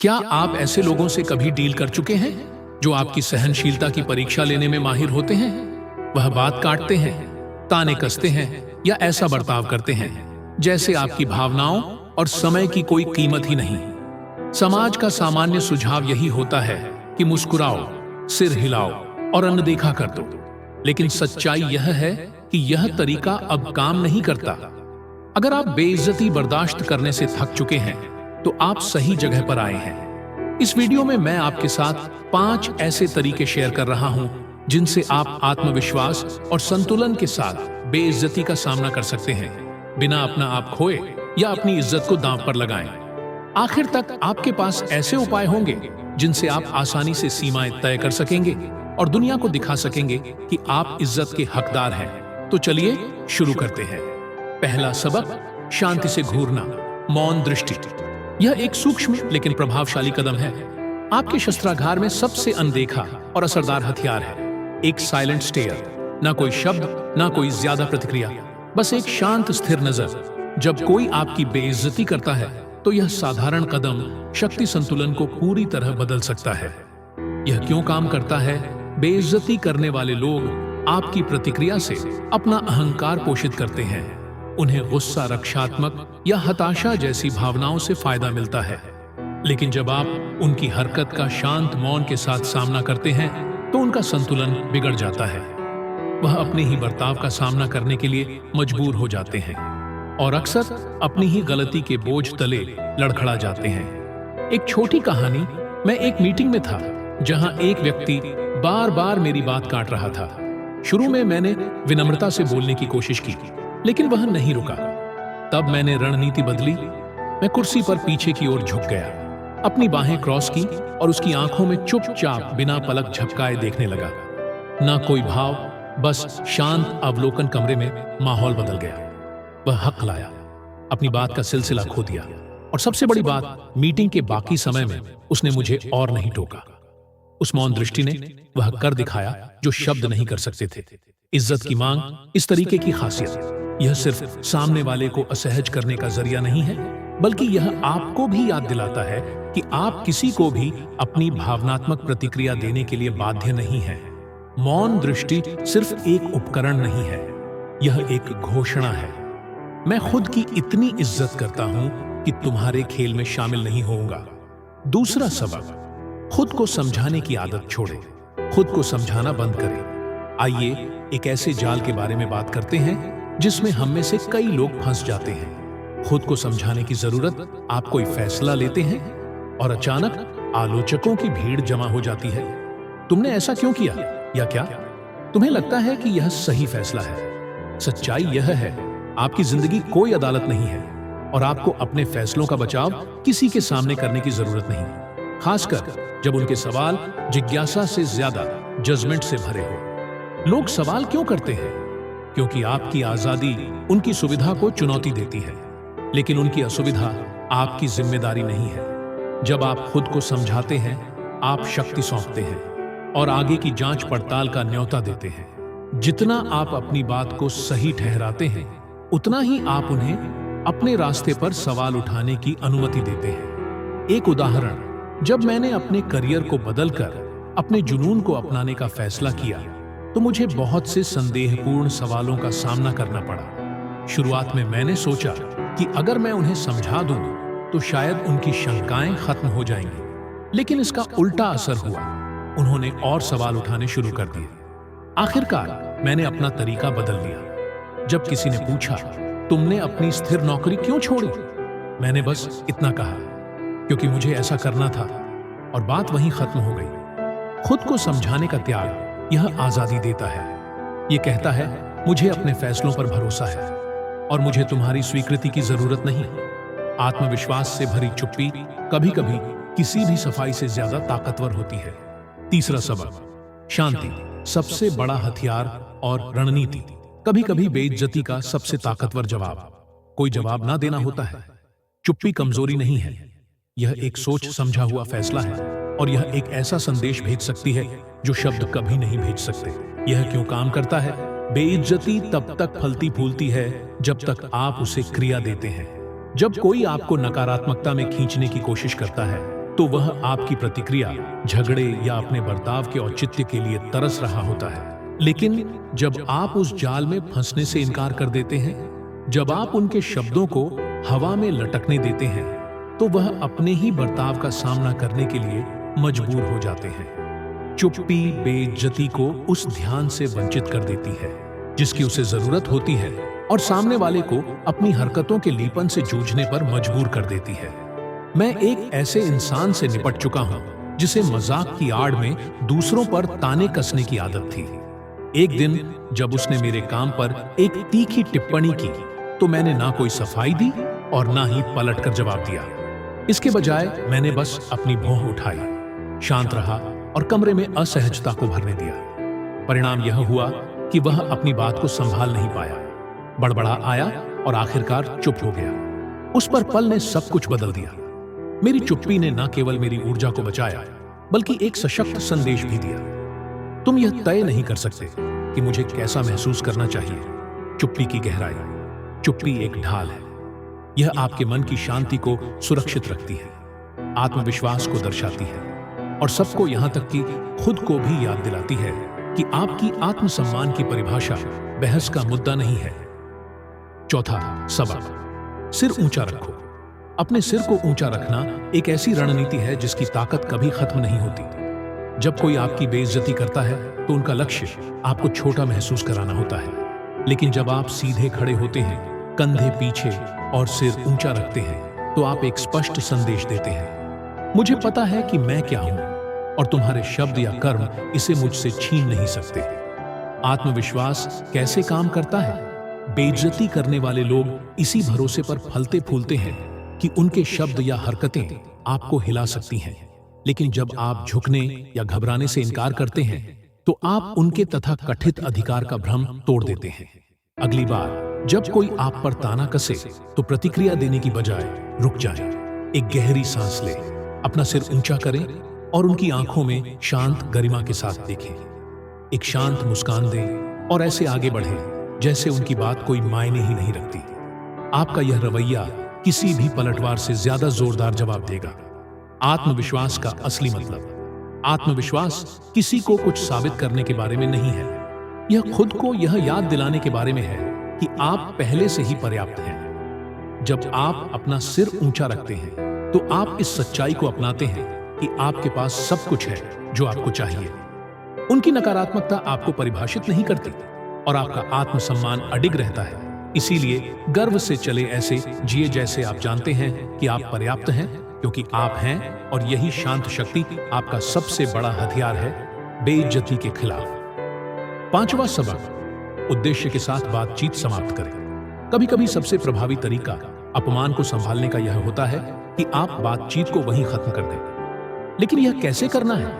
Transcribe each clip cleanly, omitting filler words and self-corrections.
क्या आप ऐसे लोगों से कभी डील कर चुके हैं जो आपकी सहनशीलता की परीक्षा लेने में माहिर होते हैं? वह बात काटते हैं, ताने कसते हैं या ऐसा बर्ताव करते हैं जैसे आपकी भावनाओं और समय की कोई कीमत ही नहीं। समाज का सामान्य सुझाव यही होता है कि मुस्कुराओ, सिर हिलाओ और अनदेखा कर दो। लेकिन सच्चाई यह है कि यह तरीका अब काम नहीं करता। अगर आप बेइज्जती बर्दाश्त करने से थक चुके हैं तो आप सही जगह पर आए हैं। इस वीडियो में मैं आपके साथ 5 ऐसे तरीके शेयर कर रहा हूं जिनसे आप आत्मविश्वास और संतुलन के साथ बेइज्जती का सामना कर सकते हैं, बिना अपना आप खोए या अपनी इज्जत को दांव पर लगाएं। आखिर तक आपके पास ऐसे उपाय होंगे जिनसे आप आसानी से सीमाएं तय कर सकेंगे और दुनिया को दिखा सकेंगे कि आप इज्जत के हकदार हैं। तो चलिए शुरू करते हैं। पहला सबक, शांति से घूरना, मौन दृष्टि। यह एक सूक्ष्म लेकिन प्रभावशाली कदम है। आपके शस्त्रागार में सबसे अनदेखा और असरदार हथियार है एक साइलेंट स्टेयर। ना कोई शब्द, ना कोई ज्यादा प्रतिक्रिया, बस एक शांत स्थिर नजर। जब कोई आपकी बेइज्जती करता है तो यह साधारण कदम शक्ति संतुलन को पूरी तरह बदल सकता है। यह क्यों काम करता है? बेइज्जती करने वाले लोग आपकी प्रतिक्रिया से अपना अहंकार पोषित करते हैं। उन्हें गुस्सा, रक्षात्मक या हताशा जैसी भावनाओं से फायदा मिलता है। लेकिन जब आप उनकी हरकत का शांत मौन के साथ सामना करते हैं तो उनका संतुलन बिगड़ जाता है। वह अपने ही बर्ताव का सामना करने के लिए मजबूर हो जाते हैं और अक्सर अपनी ही गलती के बोझ तले लड़खड़ा जाते हैं। एक छोटी कहानी, मैं एक मीटिंग में था जहां एक व्यक्ति बार बार मेरी बात काट रहा था। शुरू में मैंने विनम्रता से बोलने की कोशिश की, लेकिन वह नहीं रुका। तब मैंने रणनीति बदली। मैं कुर्सी पर पीछे की ओर झुक गया, अपनी बाहें क्रॉस की और उसकी आंखों में चुपचाप बिना पलक झपकाए देखने लगा। ना कोई भाव, बस शांत अवलोकन। कमरे में माहौल बदल गया। वह हक लाया, अपनी बात का सिलसिला खो दिया और सबसे बड़ी बात, मीटिंग के बाकी समय में उसने मुझे और नहीं टोका। उस मौन दृष्टि ने वह कर दिखाया जो शब्द नहीं कर सकते थे। इज्जत की मांग इस तरीके की खासियत, यह सिर्फ सामने वाले को असहज करने का जरिया नहीं है, बल्कि यह आपको भी याद दिलाता है कि आप किसी को भी अपनी भावनात्मक प्रतिक्रिया देने के लिए बाध्य नहीं हैं। मौन दृष्टि सिर्फ एक उपकरण नहीं है, यह एक घोषणा है। मैं खुद की इतनी इज्जत करता हूं कि तुम्हारे खेल में शामिल नहीं होऊंगा। दूसरा सबक, खुद को समझाने की आदत छोड़ें। खुद को समझाना बंद करें। आइए एक ऐसे जाल के बारे में बात करते हैं जिसमें हम में से कई लोग फंस जाते हैं। खुद को समझाने की जरूरत, आप कोई फैसला लेते हैं और अचानक आलोचकों की भीड़ जमा हो जाती है। तुमने ऐसा क्यों किया, या क्या तुम्हें लगता है कि यह सही फैसला है? सच्चाई यह है, आपकी जिंदगी कोई अदालत नहीं है और आपको अपने फैसलों का बचाव किसी के सामने करने की जरूरत नहीं, खासकर जब उनके सवाल जिज्ञासा से ज्यादा जजमेंट से भरे हो। लोग सवाल क्यों करते हैं? क्योंकि आपकी आजादी उनकी सुविधा को चुनौती देती है, लेकिन उनकी असुविधा आपकी जिम्मेदारी नहीं है। जब आप खुद को समझाते हैं, आप शक्ति सौंपते हैं और आगे की जांच पड़ताल का न्योता देते हैं। जितना आप अपनी बात को सही ठहराते हैं, उतना ही आप उन्हें अपने रास्ते पर सवाल उठाने की अनुमति देते हैं। एक उदाहरण, जब मैंने अपने करियर को बदलकर अपने जुनून को अपनाने का फैसला किया तो मुझे बहुत से संदेहपूर्ण सवालों का सामना करना पड़ा। शुरुआत में मैंने सोचा कि अगर मैं उन्हें समझा दूं तो शायद उनकी शंकाएं खत्म हो जाएंगी, लेकिन इसका उल्टा असर हुआ। उन्होंने और सवाल उठाने शुरू कर दिए। आखिरकार मैंने अपना तरीका बदल लिया। जब किसी ने पूछा, तुमने अपनी स्थिर नौकरी क्यों छोड़ी, मैंने बस इतना कहा, क्योंकि मुझे ऐसा करना था, और बात वहीं खत्म हो गई। खुद को समझाने का त्याग यह आजादी देता है। यह कहता है, मुझे अपने फैसलों पर भरोसा है और मुझे तुम्हारी स्वीकृति की जरूरत नहीं। आत्मविश्वास से भरी चुप्पी कभी कभी किसी भी सफाई से ज्यादा ताकतवर होती है। तीसरा सबक, शांति, सबसे बड़ा हथियार और रणनीति। कभी कभी बेइज्जती का सबसे ताकतवर जवाब कोई जवाब ना देना होता है। चुप्पी कमजोरी नहीं है, यह एक सोच समझा हुआ फैसला है और यह एक ऐसा संदेश भेज सकती है जो शब्द कभी नहीं भेज सकते। यह क्यों काम करता है? बेइज्जती तब तक फलती फूलती है जब तक आप उसे क्रिया देते हैं। जब कोई आपको नकारात्मकता में खींचने की कोशिश करता है तो वह आपकी प्रतिक्रिया, झगड़े या अपने बर्ताव के औचित्य के लिए तरस रहा होता है। लेकिन जब आप उस जाल में फंसने से इनकार कर देते हैं, जब आप उनके शब्दों को हवा में लटकने देते हैं, तो वह अपने ही बर्ताव का सामना करने के लिए मजबूर हो जाते हैं। चुप्पी बेइज्जती को उस ध्यान से वंचित कर देती है जिसकी उसे जरूरत होती है, और सामने वाले को अपनी हरकतों के लीपन से जूझने पर मजबूर कर देती है। मैं एक ऐसे इंसान से निपट चुका हूं जिसे मजाक की आड़ में दूसरों पर ताने कसने की आदत थी। एक दिन जब उसने मेरे काम पर एक तीखी टिप्पणी की, तो मैंने ना कोई सफाई दी और ना ही पलटकर जवाब दिया। इसके बजाय मैंने बस अपनी भौं उठाई, शांत रहा और कमरे में असहजता को भरने दिया। परिणाम यह हुआ कि वह अपनी बात को संभाल नहीं पाया, बड़बड़ा आया और आखिरकार चुप हो गया। उस पर पल ने सब कुछ बदल दिया। मेरी चुप्पी ने न केवल मेरी ऊर्जा को बचाया, बल्कि एक सशक्त संदेश भी दिया। तुम यह तय नहीं कर सकते कि मुझे कैसा महसूस करना चाहिए। चुप्पी की गहराई, चुप्पी एक ढाल है। यह आपके मन की शांति को सुरक्षित रखती है, आत्मविश्वास को दर्शाती है और सबको यहां तक कि खुद को भी याद दिलाती है कि आपकी आत्मसम्मान की परिभाषा बहस का मुद्दा नहीं है। चौथा सबक, सिर ऊंचा रखो। अपने सिर को ऊंचा रखना एक ऐसी रणनीति है जिसकी ताकत कभी खत्म नहीं होती। जब कोई आपकी बेइज्जती करता है तो उनका लक्ष्य आपको छोटा महसूस कराना होता है, लेकिन जब आप सीधे खड़े होते हैं, कंधे पीछे और सिर ऊंचा रखते हैं, तो आप एक स्पष्ट संदेश देते हैं, मुझे पता है कि मैं क्या हूं और तुम्हारे शब्द या कर्म इसे मुझसे छीन नहीं सकते। आत्मविश्वास कैसे काम करता है? बेइज्जती करने वाले लोग इसी भरोसे पर फलते फूलते हैं कि उनके शब्द या हरकतें आपको हिला सकती हैं, लेकिन जब आप झुकने या घबराने से इनकार करते हैं, तो आप उनके तथा कथित अधिकार का भ्रम तोड़ देते हैं। अगली बार जब कोई आप पर ताना कसे, तो प्रतिक्रिया देने की बजाय रुक जाएं, एक गहरी सांस लें, अपना सिर ऊंचा करें और उनकी आंखों में शांत गरिमा के साथ देखें। एक शांत मुस्कान दें और ऐसे आगे बढ़ें जैसे उनकी बात कोई मायने ही नहीं रखती। आपका यह रवैया किसी भी पलटवार से ज्यादा जोरदार जवाब देगा। आत्मविश्वास का असली मतलब, आत्मविश्वास किसी को कुछ साबित करने के बारे में नहीं है। यह खुद को यह याद दिलाने के बारे में है कि आप पहले से ही पर्याप्त हैं। जब आप अपना सिर ऊंचा रखते हैं, तो आप इस सच्चाई को अपनाते हैं कि आपके पास सब कुछ है जो आपको चाहिए। उनकी नकारात्मकता आपको परिभाषित नहीं करती और आपका आत्मसम्मान अडिग रहता है। इसीलिए गर्व से चले, ऐसे जिए जैसे आप जानते हैं कि आप पर्याप्त हैं, क्योंकि आप हैं, और यही शांत शक्ति आपका सबसे बड़ा हथियार है बेइज्जती के खिलाफ। पांचवा सबक, उद्देश्य के साथ बातचीत समाप्त करें। कभी कभी सबसे प्रभावी तरीका अपमान को संभालने का यह होता है कि आप बातचीत को वहीं खत्म कर दें। लेकिन यह कैसे करना है,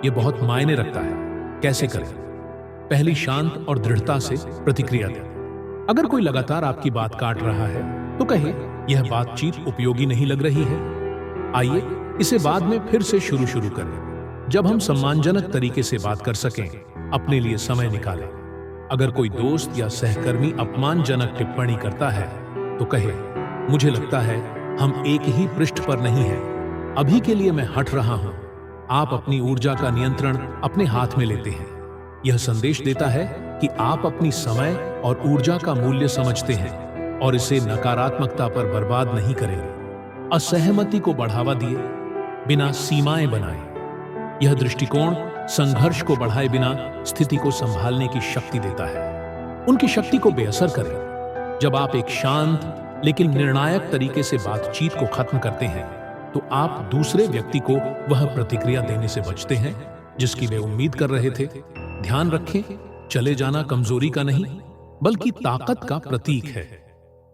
यह बहुत मायने रखता है। कैसे करें? पहली शांत और दृढ़ता से प्रतिक्रिया दें। अगर कोई लगातार आपकी बात काट रहा है, तो कहे, यह बातचीत उपयोगी नहीं लग रही है, आइए इसे बाद में फिर से शुरू करें। जब हम सम्मानजनक तरीके से बात कर सकें, अपने लिए समय निकालें। अगर कोई दोस्त या सहकर्मी अपमानजनक टिप्पणी करता है, तो कहे, मुझे लगता है हम एक ही पृष्ठ पर नहीं हैं, अभी के लिए मैं हट रहा हूं। आप अपनी ऊर्जा का नियंत्रण अपने हाथ में लेते हैं। यह संदेश देता है कि आप अपनी समय और ऊर्जा का मूल्य समझते हैं और इसे नकारात्मकता पर बर्बाद नहीं करेंगे। असहमति को बढ़ावा दिए बिना सीमाएं बनाएं। यह दृष्टिकोण संघर्ष को बढ़ाए बिना स्थिति को संभालने की शक्ति देता है। उनकी शक्ति को बेअसर करें। जब आप एक शांत लेकिन निर्णायक तरीके से बातचीत को खत्म करते हैं, तो आप दूसरे व्यक्ति को वह प्रतिक्रिया देने से बचते हैं जिसकी वे उम्मीद कर रहे थे। ध्यान रखें, चले जाना कमजोरी का नहीं, बल्कि ताकत का प्रतीक है।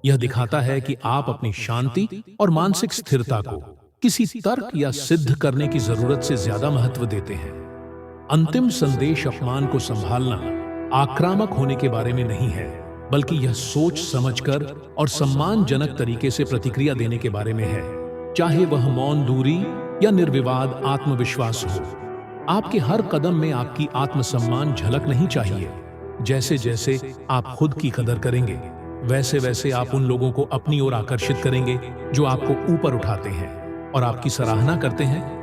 यह दिखाता है कि आप अपनी शांति और मानसिक स्थिरता को किसी तर्क या सिद्ध करने की जरूरत से ज्यादा महत्व देते हैं। अंतिम संदेश अपमान को संभालना आक्रामक होने के बारे में नहीं है, बल्कि यह सोच समझकर और सम्मानजनक तरीके से प्रतिक्रिया देने के बारे में है, चाहे वह मौन दूरी या निर्विवाद आत्मविश्वास हो। आपके हर कदम में आपकी आत्मसम्मान झलक नहीं चाहिए। जैसे जैसे आप खुद की कदर करेंगे, वैसे वैसे आप उन लोगों को अपनी ओर आकर्षित करेंगे जो आपको ऊपर उठाते हैं। और आपकी सराहना करते हैं